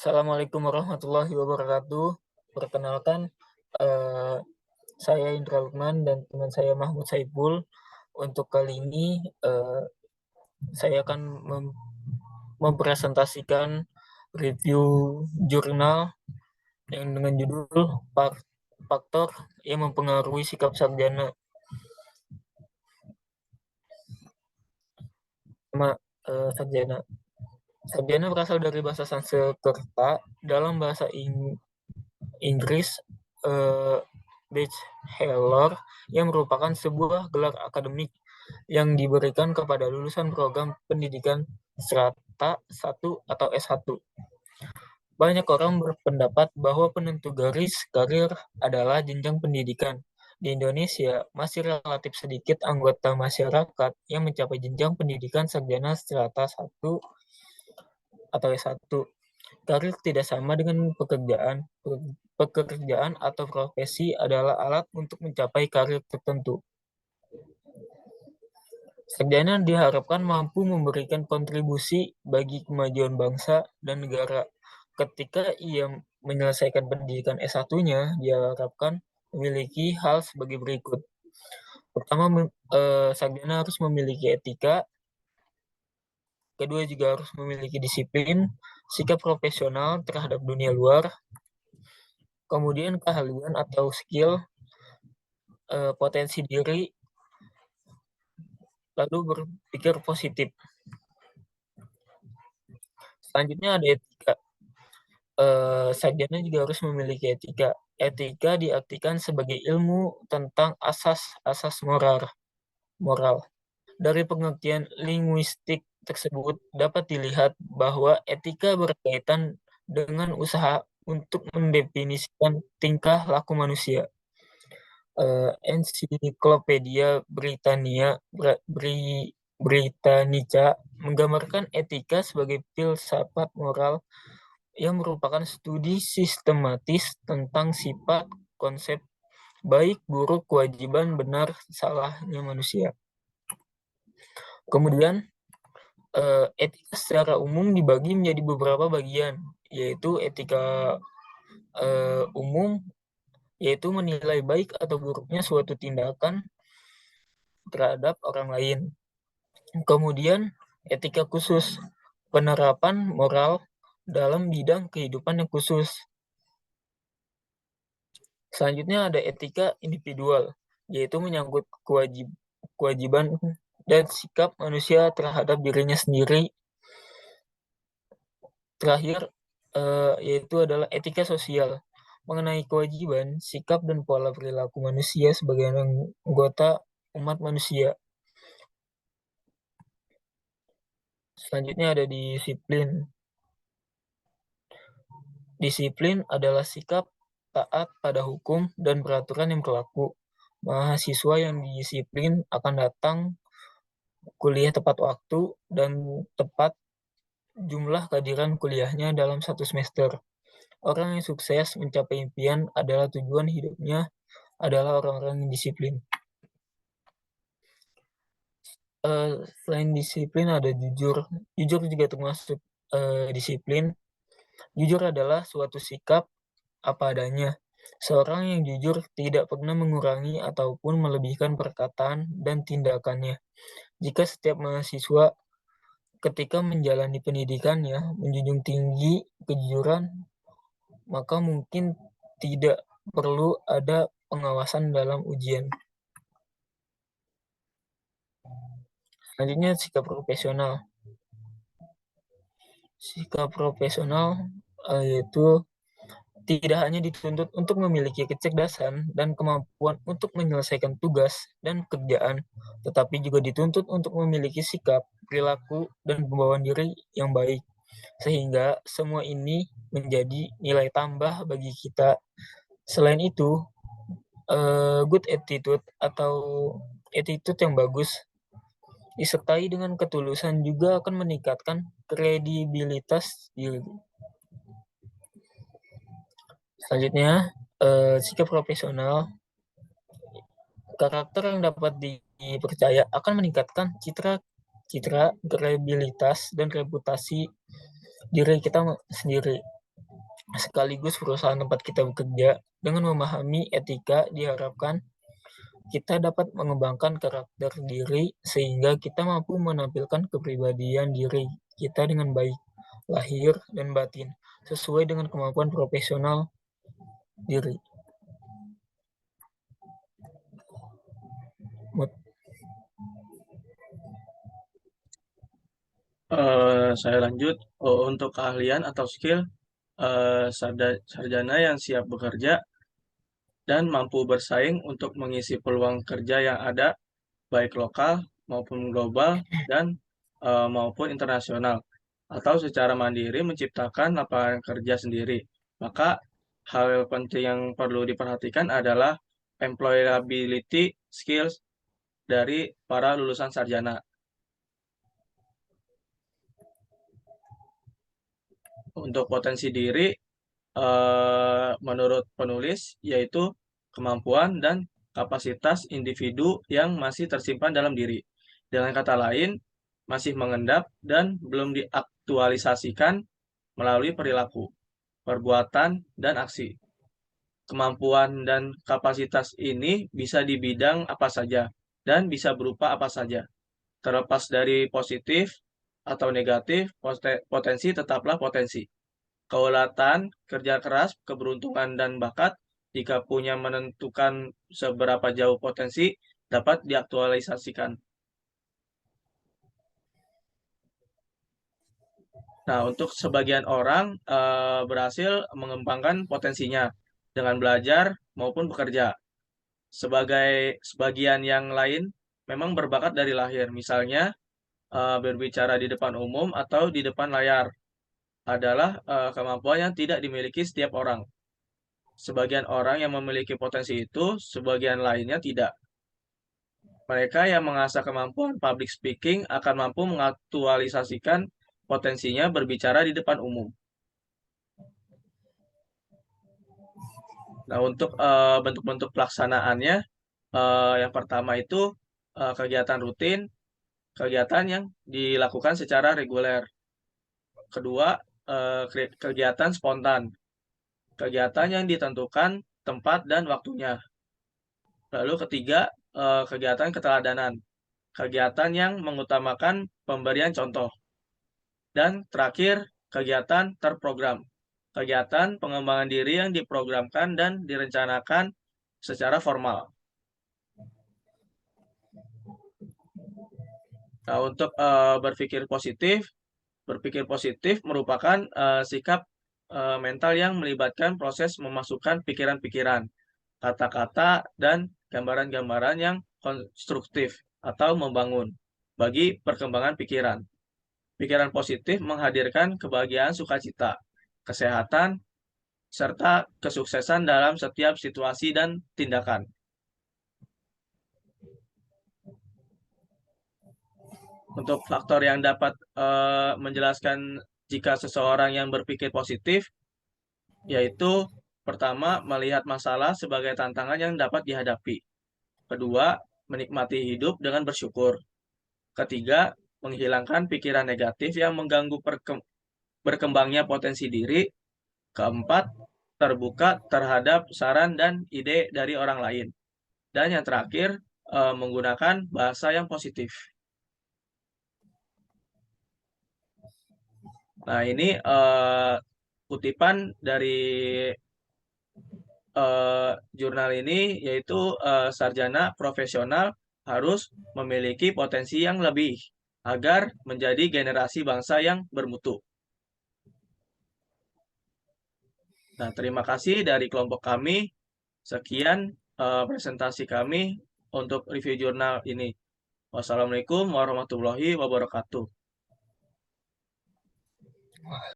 Assalamualaikum warahmatullahi wabarakatuh. Perkenalkan, eh, saya Indra Lukman dan teman saya Mahmud Saiful. Untuk kali ini, saya akan mempresentasikan review jurnal yang dengan judul Faktor yang mempengaruhi sikap sarjana. Sarjana. Sarjana berasal dari bahasa Sanskerta. Dalam bahasa Inggris, bachelor yang merupakan sebuah gelar akademik yang diberikan kepada lulusan program pendidikan strata 1 atau S1. Banyak orang berpendapat bahwa penentu garis karir adalah jenjang pendidikan. Di Indonesia, masih relatif sedikit anggota masyarakat yang mencapai jenjang pendidikan sarjana strata 1 atau S1. Karir tidak sama dengan pekerjaan. Pekerjaan atau profesi adalah alat untuk mencapai karir tertentu. Sarjana diharapkan mampu memberikan kontribusi bagi kemajuan bangsa dan negara. Ketika ia menyelesaikan pendidikan S1-nya, diharapkan memiliki hal sebagai berikut. Pertama, sarjana harus memiliki etika. Kedua, juga harus memiliki disiplin, sikap profesional terhadap dunia luar. Kemudian keahlian atau skill, potensi diri, lalu berpikir positif. Selanjutnya ada etika. Sarjana juga harus memiliki etika. Etika diartikan sebagai ilmu tentang asas-asas moral. Dari pengertian linguistik tersebut dapat dilihat bahwa etika berkaitan dengan usaha untuk mendefinisikan tingkah laku manusia. Ensiklopedia Britannica menggambarkan etika sebagai filsafat moral yang merupakan studi sistematis tentang sifat, konsep baik, buruk, kewajiban, benar, salahnya manusia. Kemudian, etika secara umum dibagi menjadi beberapa bagian, yaitu etika umum, yaitu menilai baik atau buruknya suatu tindakan terhadap orang lain. Kemudian, etika khusus, penerapan moral dalam bidang kehidupan yang khusus. Selanjutnya ada etika individual, yaitu menyangkut kewajiban dan sikap manusia terhadap dirinya sendiri. Terakhir, yaitu adalah etika sosial, mengenai kewajiban, sikap, dan pola perilaku manusia sebagai anggota umat manusia. Selanjutnya ada disiplin. Disiplin adalah sikap taat pada hukum dan peraturan yang berlaku. Mahasiswa yang disiplin akan datang kuliah tepat waktu dan tepat jumlah kehadiran kuliahnya dalam satu semester. Orang yang sukses mencapai impian adalah tujuan hidupnya adalah orang-orang yang disiplin. Selain disiplin ada jujur. Jujur juga termasuk disiplin. Jujur adalah suatu sikap apa adanya. Seorang yang jujur tidak pernah mengurangi ataupun melebihkan perkataan dan tindakannya. Jika setiap mahasiswa ketika menjalani pendidikannya menjunjung tinggi kejujuran, maka mungkin tidak perlu ada pengawasan dalam ujian. Selanjutnya sikap profesional. Sikap profesional yaitu tidak hanya dituntut untuk memiliki kecerdasan dan kemampuan untuk menyelesaikan tugas dan pekerjaan, tetapi juga dituntut untuk memiliki sikap, perilaku, dan pembawaan diri yang baik. Sehingga semua ini menjadi nilai tambah bagi kita. Selain itu, good attitude atau attitude yang bagus disertai dengan ketulusan juga akan meningkatkan kredibilitas diri. Selanjutnya, sikap profesional. Karakter yang dapat dipercaya akan meningkatkan citra, kredibilitas, dan reputasi diri kita sendiri. sekaligus perusahaan tempat kita bekerja. Dengan memahami etika, diharapkan kita dapat mengembangkan karakter diri sehingga kita mampu menampilkan kepribadian diri kita dengan baik, lahir dan batin, sesuai dengan kemampuan profesional diri. Saya lanjut. Untuk keahlian atau skill, sarjana yang siap bekerja dan mampu bersaing untuk mengisi peluang kerja yang ada, baik lokal maupun global dan maupun internasional, atau secara mandiri menciptakan lapangan kerja sendiri. Maka hal penting yang perlu diperhatikan adalah employability skills dari para lulusan sarjana. Untuk potensi diri, menurut penulis, yaitu kemampuan dan kapasitas individu yang masih tersimpan dalam diri. Dengan kata lain, masih mengendap dan belum diaktualisasikan melalui perilaku, perbuatan, dan aksi. Kemampuan dan kapasitas ini bisa di bidang apa saja dan bisa berupa apa saja. Terlepas dari positif atau negatif, potensi tetaplah potensi. Keulatan, kerja keras, keberuntungan, dan bakat, jika punya menentukan seberapa jauh potensi, dapat diaktualisasikan. Nah, untuk sebagian orang berhasil mengembangkan potensinya dengan belajar maupun bekerja. Sebagian yang lain memang berbakat dari lahir, misalnya berbicara di depan umum atau di depan layar adalah kemampuan yang tidak dimiliki setiap orang. Sebagian orang yang memiliki potensi itu, sebagian lainnya tidak. Mereka yang mengasah kemampuan public speaking akan mampu mengaktualisasikan potensinya berbicara di depan umum. Nah, untuk bentuk-bentuk pelaksanaannya, yang pertama itu kegiatan rutin, kegiatan yang dilakukan secara reguler. Kedua, kegiatan spontan, kegiatan yang ditentukan tempat dan waktunya. Lalu ketiga, kegiatan keteladanan, kegiatan yang mengutamakan pemberian contoh. Dan terakhir, kegiatan terprogram, kegiatan pengembangan diri yang diprogramkan dan direncanakan secara formal. Nah, untuk berpikir positif merupakan sikap mental yang melibatkan proses memasukkan pikiran-pikiran, kata-kata, dan gambaran-gambaran yang konstruktif atau membangun bagi perkembangan pikiran. Pikiran positif menghadirkan kebahagiaan, sukacita, kesehatan, serta kesuksesan dalam setiap situasi dan tindakan. Untuk faktor yang dapat menjelaskan jika seseorang yang berpikir positif, yaitu pertama, melihat masalah sebagai tantangan yang dapat dihadapi. Kedua, menikmati hidup dengan bersyukur. Ketiga, menghilangkan pikiran negatif yang mengganggu berkembangnya potensi diri. Keempat, terbuka terhadap saran dan ide dari orang lain. Dan yang terakhir, menggunakan bahasa yang positif. Nah, ini kutipan dari jurnal ini, yaitu sarjana profesional harus memiliki potensi yang lebih agar menjadi generasi bangsa yang bermutu. Nah, terima kasih dari kelompok kami. Sekian presentasi kami untuk review jurnal ini. Wassalamualaikum warahmatullahi wabarakatuh.